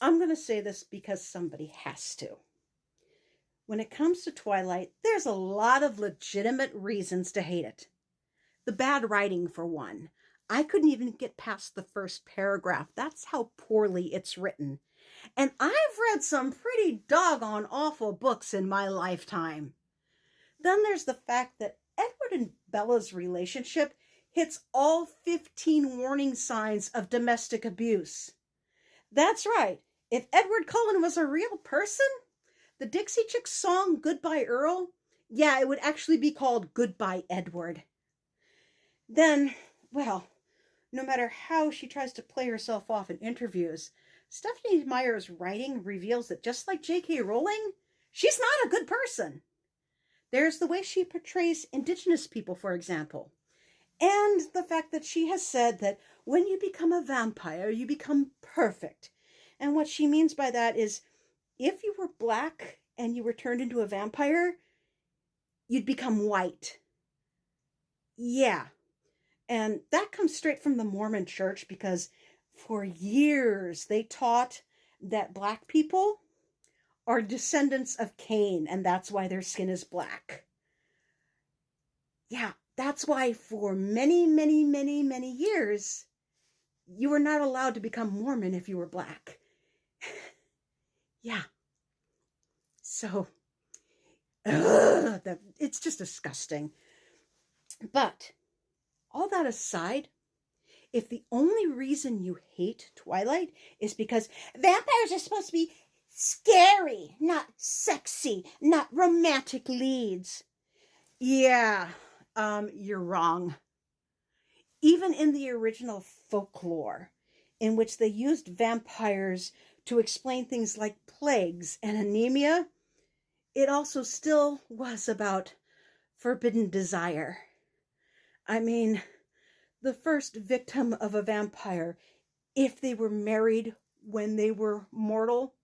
I'm going to say this because somebody has to. When it comes to Twilight, there's a lot of legitimate reasons to hate it. The bad writing, for one. I couldn't even get past the first paragraph. That's how poorly it's written. And I've read some pretty doggone awful books in my lifetime. Then there's the fact that Edward and Bella's relationship hits all 15 warning signs of domestic abuse. That's right. If Edward Cullen was a real person, the Dixie Chicks song Goodbye Earl, yeah, it would actually be called Goodbye Edward. Then, well, no matter how she tries to play herself off in interviews, Stephanie Meyer's writing reveals that just like J.K. Rowling, she's not a good person. There's the way she portrays Indigenous people, for example. And the fact that she has said that when you become a vampire, you become perfect. And what she means by that is if you were black and you were turned into a vampire, you'd become white. Yeah. And that comes straight from the Mormon church because for years they taught that black people are descendants of Cain and that's why their skin is black. Yeah, that's why for many, many, many, many years, you were not allowed to become Mormon if you were black. Yeah. So, it's just disgusting. But all that aside, if the only reason you hate Twilight is because vampires are supposed to be scary, not sexy, not romantic leads, yeah, you're wrong. Even in the original folklore, in which they used vampires to explain things like plagues and anemia, it also still was about forbidden desire. I mean, the first victim of a vampire, if they were married when they were mortal,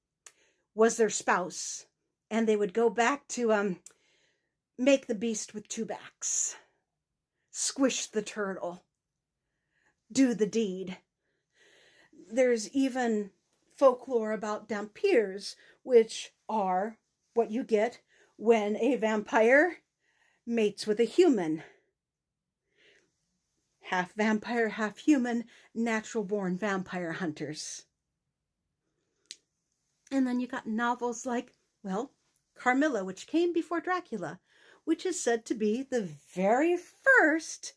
was their spouse. And they would go back to make the beast with two backs, squish the turtle, do the deed. There's even folklore about dhampirs, which are what you get when a vampire mates with a human. Half vampire, half human, natural-born vampire hunters. And then you got novels like, well, Carmilla, which came before Dracula, which is said to be the very first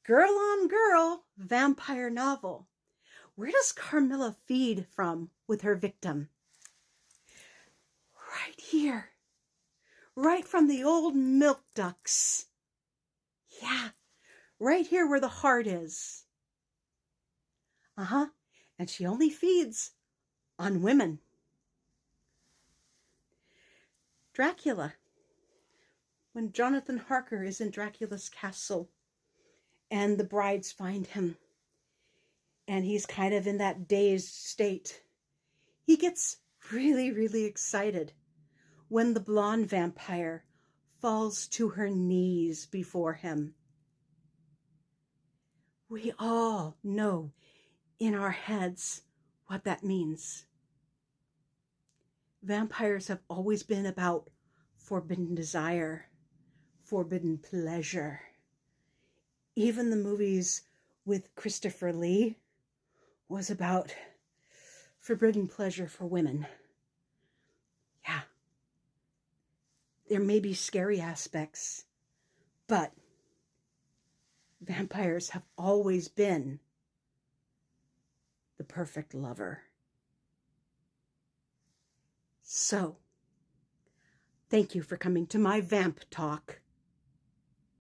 girl-on-girl vampire novel. Where does Carmilla feed from with her victim? Right here. Right from the old milk ducts. Yeah, right here where the heart is. And she only feeds on women. Dracula. When Jonathan Harker is in Dracula's castle and the brides find him and he's kind of in that dazed state, he gets really, really excited when the blonde vampire falls to her knees before him. We all know in our heads what that means. Vampires have always been about forbidden desire, forbidden pleasure. Even the movies with Christopher Lee was about forbidden pleasure for women. Yeah. There may be scary aspects, but vampires have always been the perfect lover. So, thank you for coming to my vamp talk.